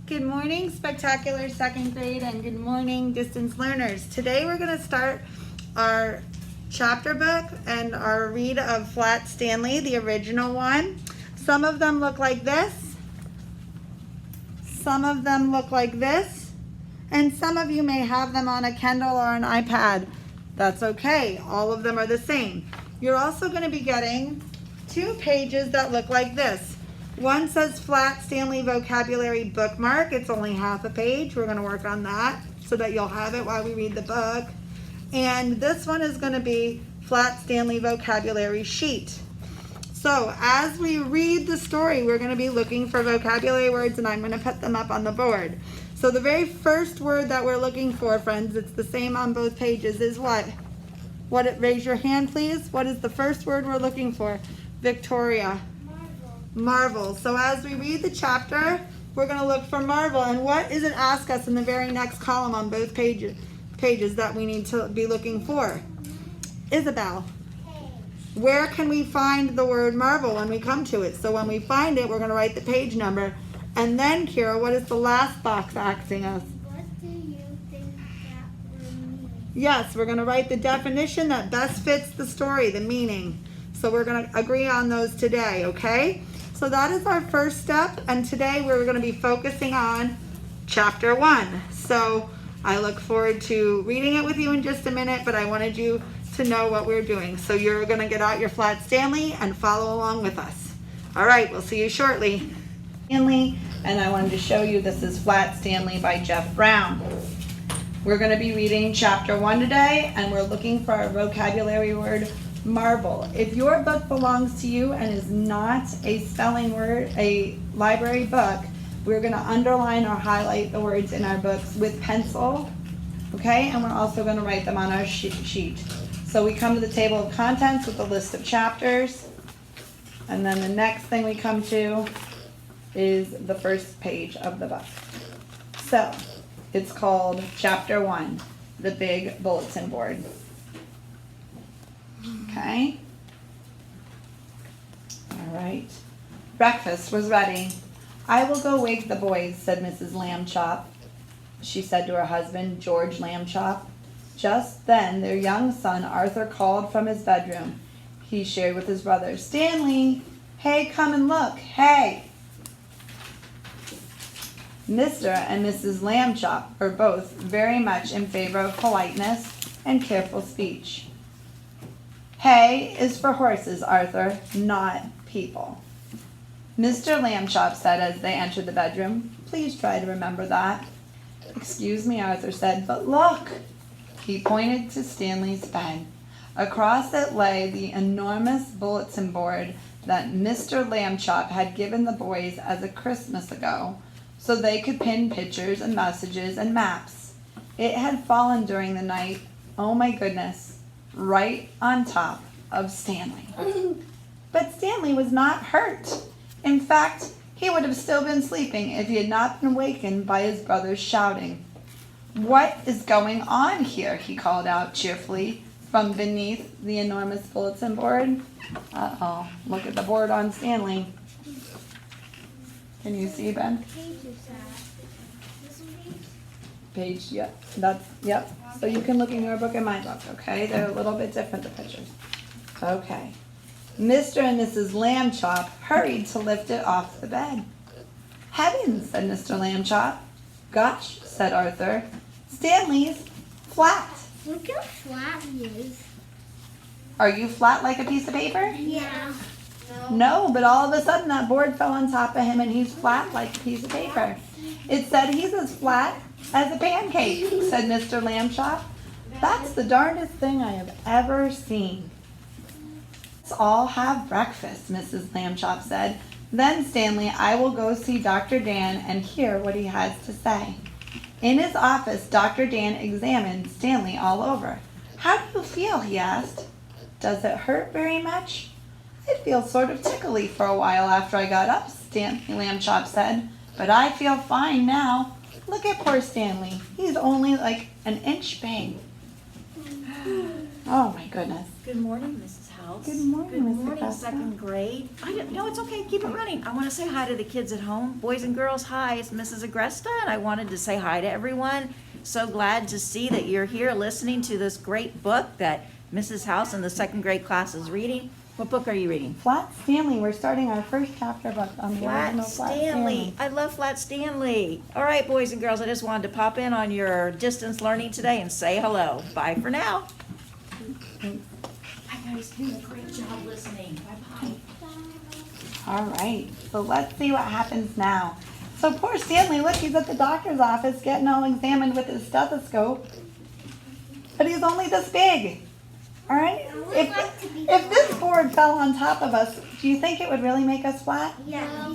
Good morning, spectacular second grade, and good morning, distance learners. Today we're going to start our chapter book and our read of Flat Stanley, the original one. Some of them look like this. Some of them look like this. And some of you may have them on a Kindle or an iPad. That's okay. All of them are the same. You're also going to be getting 2 pages that look like this. One says Flat Stanley Vocabulary Bookmark. It's only half a page. We're going to work on that so that you'll have it while we read the book. And this one is going to be Flat Stanley Vocabulary Sheet. So as we read the story, we're going to be looking for vocabulary words, and I'm going to put them up on the board. So the very first word that we're looking for, friends, it's the same on both pages, is what? Raise your hand, please. What is the first word we're looking for? Victoria. Marvel. So as we read the chapter, we're going to look for marvel. And what does it ask us in the very next column on both pages that we need to be looking for? Isabel, where can we find the word marvel when we come to it? So when we find it, we're going to write the page number. And then, Kira, what is the last box asking us? What do you think that word means? Yes, we're going to write the definition that best fits the story, the meaning. So we're going to agree on those today, okay? So that is our first step, and today we're going to be focusing on chapter 1. So I look forward to reading it with you in just a minute, but I wanted you to know what we're doing. So you're going to get out your Flat Stanley and follow along with us. All right, we'll see you shortly. Stanley, and I wanted to show you this is Flat Stanley by Jeff Brown. We're going to be reading chapter 1 today, and we're looking for our vocabulary word marvel. If your book belongs to you and is not a spelling word, a library book, we're going to underline or highlight the words in our books with pencil, okay? And we're also going to write them on our sheet. So we come to the table of contents with a list of chapters, and then the next thing we come to is the first page of the book. So it's called chapter 1, the big bulletin board. Okay. All right. Breakfast was ready. I will go wake the boys, said Mrs. Lambchop. She said to her husband, George Lambchop. Just then, their young son, Arthur, called from his bedroom. He shared with his brother, Stanley, hey, come and look, hey. Mr. and Mrs. Lambchop were both very much in favor of politeness and careful speech. Hay is for horses, Arthur, not people. Mr. Lambchop said as they entered the bedroom, please try to remember that. Excuse me, Arthur said, but look. He pointed to Stanley's bed. Across it lay the enormous bulletin board that Mr. Lambchop had given the boys as a Christmas ago, so they could pin pictures and messages and maps. It had fallen during the night, oh my goodness, right on top of Stanley. But Stanley was not hurt. In fact, he would have still been sleeping if he had not been wakened by his brother's shouting. What is going on here? He called out cheerfully from beneath the enormous bulletin board. Uh-oh, look at the board on Stanley. Can you see, Ben? What page is that? This page? Page, yep. So you can look in your book and my book, okay? They're a little bit different, the pictures. Okay. Mr. and Mrs. Lambchop hurried to lift it off the bed. Heavens, said Mr. Lambchop. Gosh, said Arthur. Stanley's flat. Look how flat he is. Are you flat like a piece of paper? Yeah. No, but all of a sudden that board fell on top of him and he's flat like a piece of paper. It said he's as flat as a pancake, said Mr. Lambchop. That's the darndest thing I have ever seen. Let's all have breakfast, Mrs. Lambchop said. Then, Stanley, I will go see Dr. Dan and hear what he has to say. In his office, Dr. Dan examined Stanley all over. How do you feel? He asked. Does it hurt very much? It feels sort of tickly for a while after I got up, Stanley Lambchop said. But I feel fine now. Look at poor Stanley. He's only like an inch big. Oh my goodness. Good morning, Mrs. House. Good morning, Good Miss morning, Augusta. second grade. No, it's okay, keep it running. I want to say hi to the kids at home. Boys and girls, hi, it's Mrs. Agresta, and I wanted to say hi to everyone. So glad to see that you're here listening to this great book that Mrs. House in the second grade class is reading. What book are you reading? Flat Stanley. We're starting our first chapter book on the original Flat Stanley. I love Flat Stanley. All right, boys and girls, I just wanted to pop in on your distance learning today and say hello. Bye for now. Bye, guys. Doing a great job listening. Bye-bye. All right, so let's see what happens now. So poor Stanley, look, he's at the doctor's office getting all examined with his stethoscope. But he's only this big. All right? If this board fell on top of us, do you think it would really make us flat? Yeah.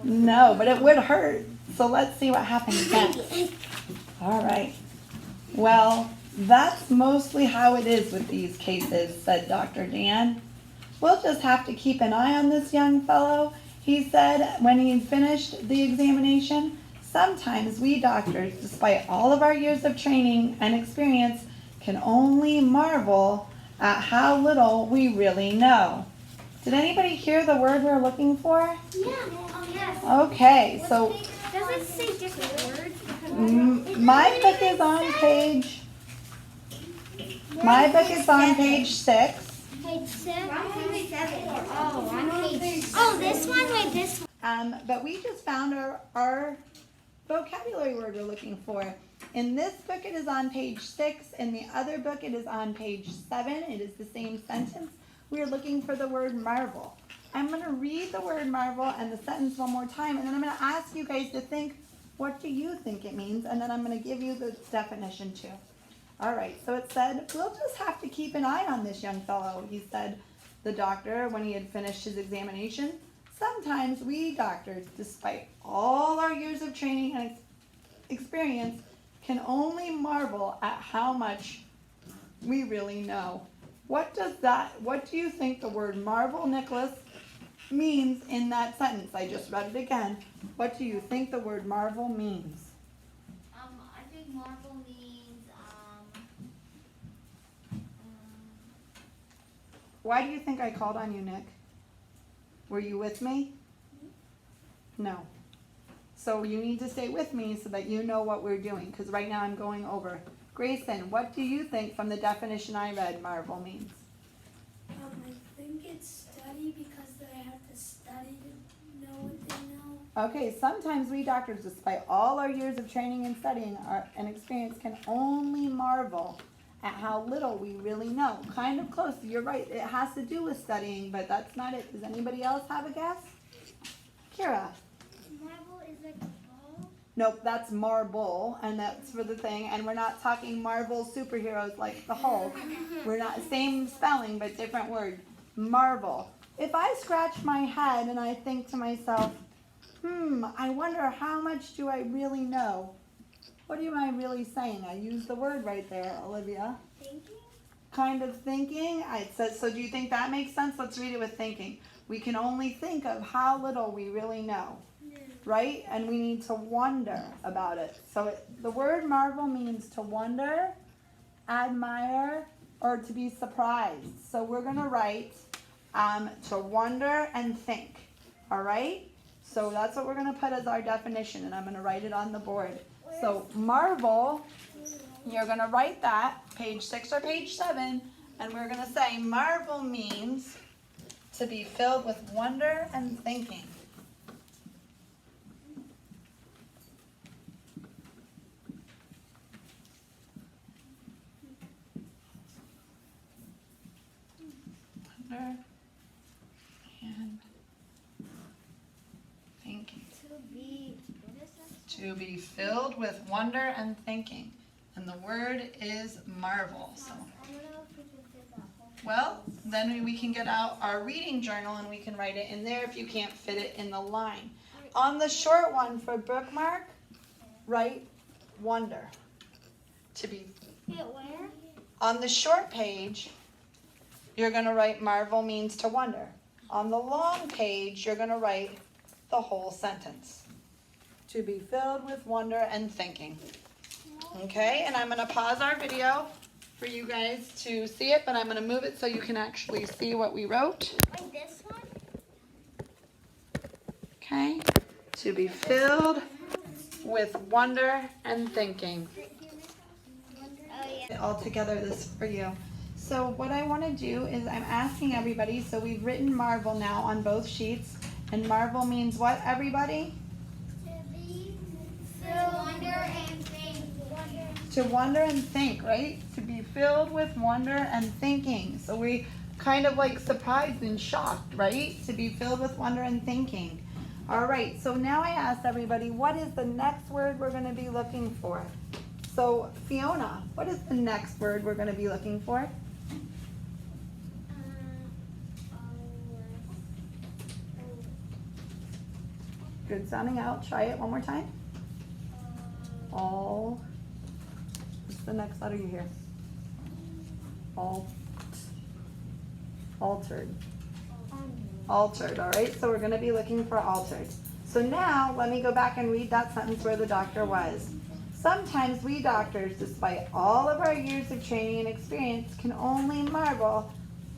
No, but it would hurt. So let's see what happens next. All right. Well, that's mostly how it is with these cases, said Dr. Dan. We'll just have to keep an eye on this young fellow, he said when he finished the examination. Sometimes we doctors, despite all of our years of training and experience, can only marvel at how little we really know. Did anybody hear the word we're looking for? Yeah. Oh, yes. Okay, so Does it say different words? my book is on page 6. Page 7. Page 7. Oh, on page. Oh, this one. Wait, this one. But we just found our vocabulary word we're looking for. In this book, it is on page 6. In the other book, it is on page 7. It is the same sentence. We are looking for the word marvel. I'm going to read the word marvel and the sentence one more time, and then I'm going to ask you guys to think, what do you think it means? And then I'm going to give you the definition too. All right, so it said, we'll just have to keep an eye on this young fellow, he said, the doctor, when he had finished his examination. Sometimes we doctors, despite all our years of training and experience, can only marvel at how much we really know. What do you think the word marvel, Nicholas, means in that sentence? I just read it again. What do you think the word marvel means? I think marvel means Why do you think I called on you, Nick? Were you with me? No. So you need to stay with me so that you know what we're doing, because right now I'm going over. Grayson, what do you think from the definition I read marvel means? I think it's study because they have to study to know what they know. Okay, sometimes we doctors, despite all our years of training and studying and experience, can only marvel at how little we really know. Kind of close, you're right, it has to do with studying, but that's not it. Does anybody else have a guess? Kira? marvel is like a ball. Nope, that's marble, and that's for the thing, and we're not talking Marvel superheroes like the Hulk. We're not, same spelling, but different word. Marvel. If I scratch my head and I think to myself, I wonder how much do I really know? What am I really saying? I used the word right there, Olivia. Thinking? Kind of thinking. It says, so do you think that makes sense? Let's read it with thinking. We can only think of how little we really know, right? And we need to wonder about it. So the word marvel means to wonder, admire, or to be surprised. So we're going to write to wonder and think, all right? So that's what we're going to put as our definition, and I'm going to write it on the board. So marvel, you're going to write that, page 6 or page 7, and we're going to say marvel means to be filled with wonder and thinking. Wonder and thinking. To be filled with wonder and thinking. And the word is marvel. So, well, then we can get out our reading journal and we can write it in there if you can't fit it in the line. On the short one for bookmark, write wonder. To be Where? on the short page, you're going to write marvel means to wonder. On the long page, you're going to write the whole sentence. To be filled with wonder and thinking. Okay, and I'm going to pause our video for you guys to see it, but I'm going to move it so you can actually see what we wrote. Like this one? Okay? To be filled with wonder and thinking. Oh, yeah. All together this for you. So what I want to do is I'm asking everybody, so we've written marvel now on both sheets, and marvel means what, everybody? To be filled wonder and think. To wonder and think, right? To be filled with wonder and thinking. So we kind of like surprised and shocked, right? To be filled with wonder and thinking. All right, so now I asked everybody, what is the next word we're going to be looking for? So Fiona, what is the next word we're going to be looking for? Good sounding out. Try it one more time. All. What's the next letter you hear? Altered. Altered, all right? So we're going to be looking for altered. So now let me go back and read that sentence where the doctor was. Sometimes we doctors, despite all of our years of training and experience, can only marvel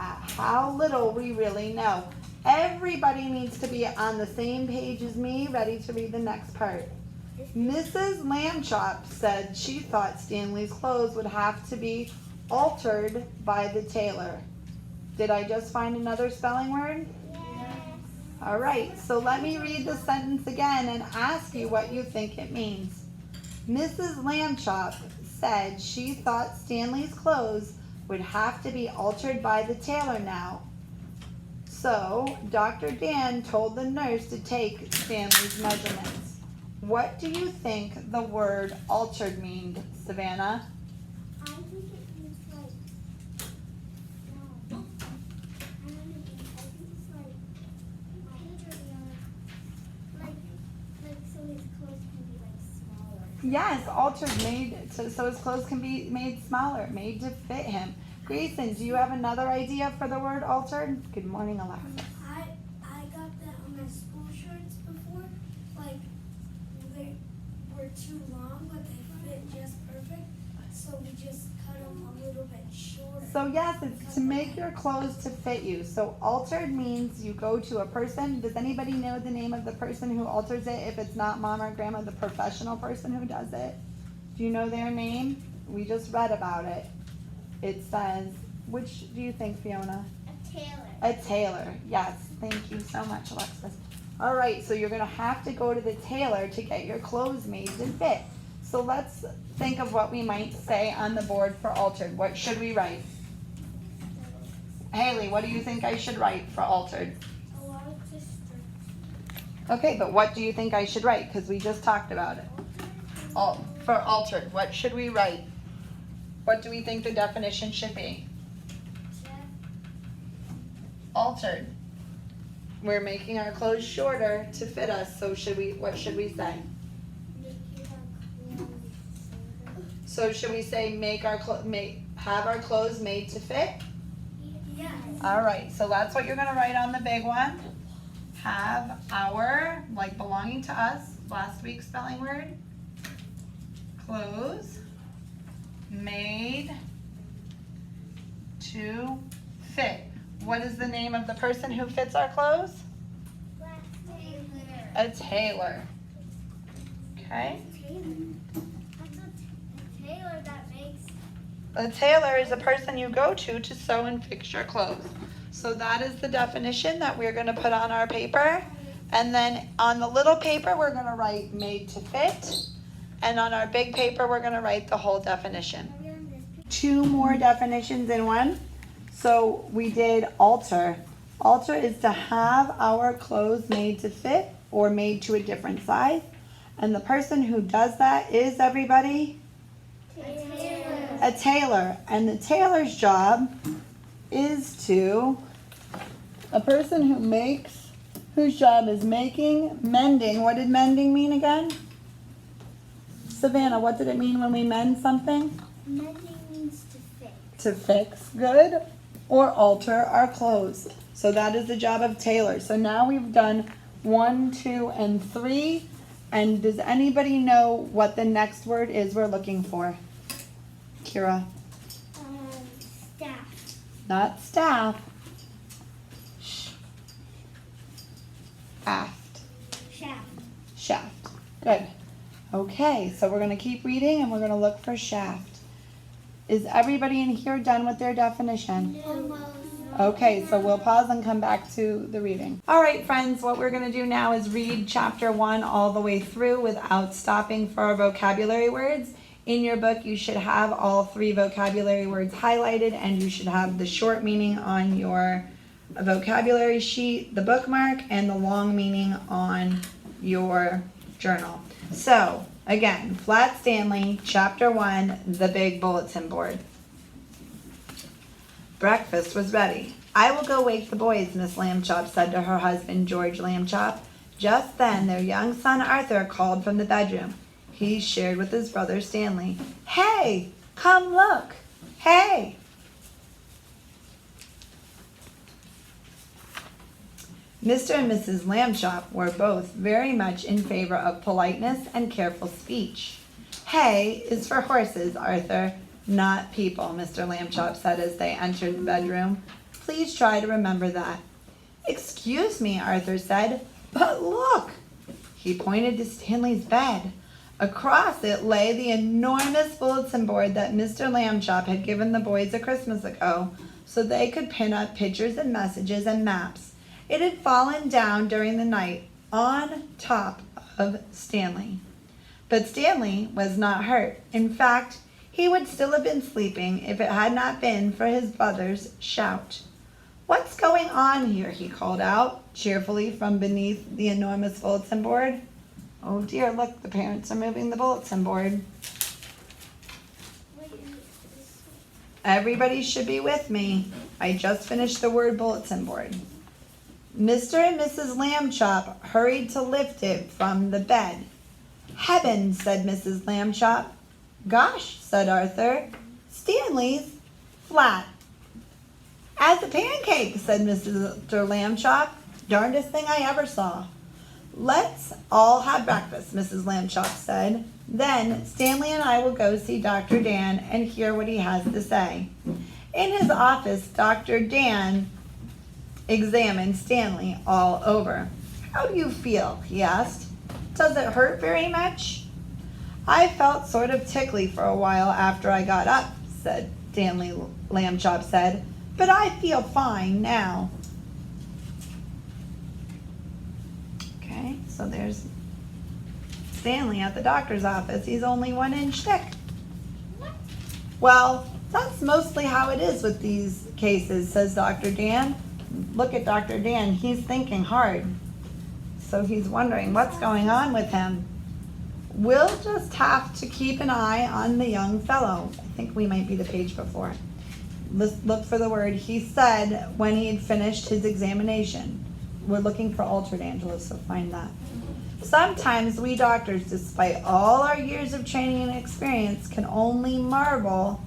at how little we really know. Everybody needs to be on the same page as me, ready to read the next part. Mrs. Lambchop said she thought Stanley's clothes would have to be altered by the tailor. Did I just find another spelling word? Yes. All right, so let me read the sentence again and ask you what you think it means. Mrs. Lambchop said she thought Stanley's clothes would have to be altered by the tailor now. So Dr. Dan told the nurse to take Stanley's measurements. What do you think the word altered means, Savannah? I think it means like, no, I don't know, I think it's like so his clothes can be like smaller. Yes, altered, made so his clothes can be made smaller, made to fit him. Grayson, do you have another idea for the word altered? Good morning, Alexis. I got that on my school shirts before. Like they were too long, but they fit just perfect. So we just cut them a little bit shorter. So yes, it's to make your clothes to fit you. So altered means you go to a person. Does anybody know the name of the person who alters it? If it's not mom or grandma, the professional person who does it. Do you know their name? We just read about it. It says, which do you think, Fiona? A tailor. A tailor. Yes, thank you so much, Alexis. All right, so you're gonna have to go to the tailor to get your clothes made to fit. So let's think of what we might say on the board for altered. What should we write? Haley, what do you think I should write for altered? A lot of sisters. Okay, but what do you think I should write? Because we just talked about it. For altered, what should we write? What do we think the definition should be? Altered. We're making our clothes shorter to fit us, so what should we say? So should we say have our clothes made to fit? Yes. All right, so that's what you're gonna write on the big one. Have our, like belonging to us, last week's spelling word. Clothes made to fit. What is the name of the person who fits our clothes? A tailor. Okay. A tailor is a person you go to sew and fix your clothes. So that is the definition that we're going to put on our paper. And then on the little paper, we're going to write made to fit. And on our big paper, we're going to write the whole definition. 2 more definitions in one. So we did alter. Alter is to have our clothes made to fit or made to a different size. And the person who does that is everybody? A tailor. And the tailor's job is to, a person whose job is making, mending. What did mending mean again? Savannah, what did it mean when we mend something? Mending means to fix. To fix, good, or alter our clothes. So that is the job of tailor. So now we've done 1, 2, and 3. And does anybody know what the next word is we're looking for? Kira. not staff. Shaft. Shaft. Shaft. Good. Okay, so we're going to keep reading and we're going to look for shaft. Is everybody in here done with their definition? Okay, so we'll pause and come back to the reading. All right, friends, what we're going to do now is read chapter 1 all the way through without stopping for our vocabulary words. In your book, you should have all 3 vocabulary words highlighted, and you should have the short meaning on your vocabulary sheet, the bookmark, and the long meaning on your journal. So, again, Flat Stanley, chapter 1, the big bulletin board. Breakfast was ready. I will go wake the boys, Miss Lambchop said to her husband, George Lambchop. Just then, their young son Arthur called from the bedroom. He shared with his brother Stanley. Hey, come look. Hey. Mr. and Mrs. Lambchop were both very much in favor of politeness and careful speech. Hay is for horses, Arthur, not people, Mr. Lambchop said as they entered the bedroom. Please try to remember that. Excuse me, Arthur said, but look. He pointed to Stanley's bed. Across it lay the enormous bulletin board that Mr. Lambchop had given the boys a Christmas ago so they could pin up pictures and messages and maps. It had fallen down during the night on top of Stanley. But Stanley was not hurt. In fact, he would still have been sleeping if it had not been for his brother's shout. What's going on here? He called out cheerfully from beneath the enormous bulletin board. Oh dear, look, the parents are moving the bulletin board. Everybody should be with me. I just finished the word bulletin board. Mr. and Mrs. Lambchop hurried to lift it from the bed. Heavens, said Mrs. Lambchop. Gosh, said Arthur. Stanley's flat. As a pancake, said Mr. Lambchop. Darndest thing I ever saw. Let's all have breakfast, Mrs. Lambchop said. Then Stanley and I will go see Dr. Dan and hear what he has to say. In his office, Dr. Dan examined Stanley all over. How do you feel? He asked. Does it hurt very much? I felt sort of tickly for a while after I got up, said Stanley Lambchop said, but I feel fine now. Okay, so there's Stanley at the doctor's office. He's only 1 inch thick. Well, that's mostly how it is with these cases, says Dr. Dan. Look at Dr. Dan. He's thinking hard. So he's wondering what's going on with him. We'll just have to keep an eye on the young fellow. I think we might be the page before. Let's look for the word. He said when he had finished his examination. We're looking for altered, Angela, so find that. Sometimes we doctors, despite all our years of training and experience, can only marvel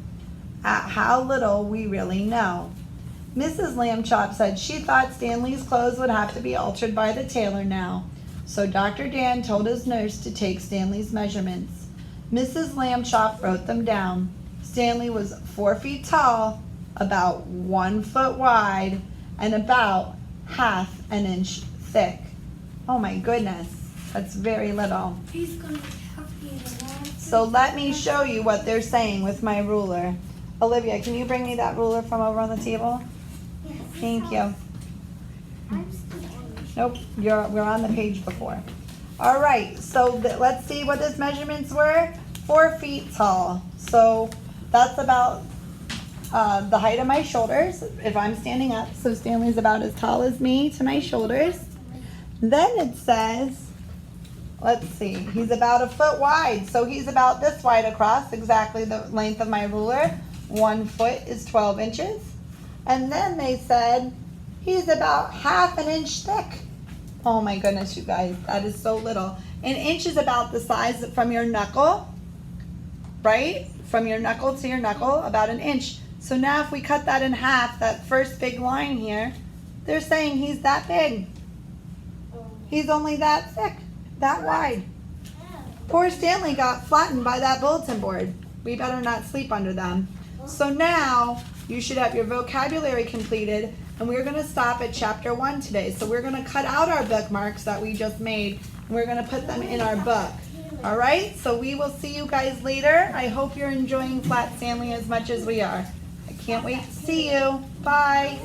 at how little we really know. Mrs. Lambchop said she thought Stanley's clothes would have to be altered by the tailor now. So Dr. Dan told his nurse to take Stanley's measurements. Mrs. Lambchop wrote them down. Stanley was 4 feet tall, about 1 foot wide, and about ½ an inch thick. Oh my goodness, that's very little. He's gonna have me in a long. So let me show you what they're saying with my ruler. Olivia, can you bring me that ruler from over on the table? Yes. Thank you. I'm still on. Nope, we're on the page before. All right, so let's see what his measurements were. 4 feet tall. So that's about the height of my shoulders if I'm standing up. So Stanley's about as tall as me to my shoulders. Then it says, let's see, he's about 1 foot wide. So he's about this wide across, exactly the length of my ruler. 1 foot is 12 inches. And then they said he's about ½ an inch thick. Oh my goodness, you guys, that is so little. An inch is about the size from your knuckle, right? From your knuckle to your knuckle, about 1 inch. So now if we cut that in half, that first big line here, they're saying he's that big. He's only that thick, that wide. Poor Stanley got flattened by that bulletin board. We better not sleep under them. So now you should have your vocabulary completed, and we're going to stop at chapter 1 today. So we're going to cut out our bookmarks that we just made, and we're going to put them in our book. All right, so we will see you guys later. I hope you're enjoying Flat Stanley as much as we are. I can't wait to see you. Bye.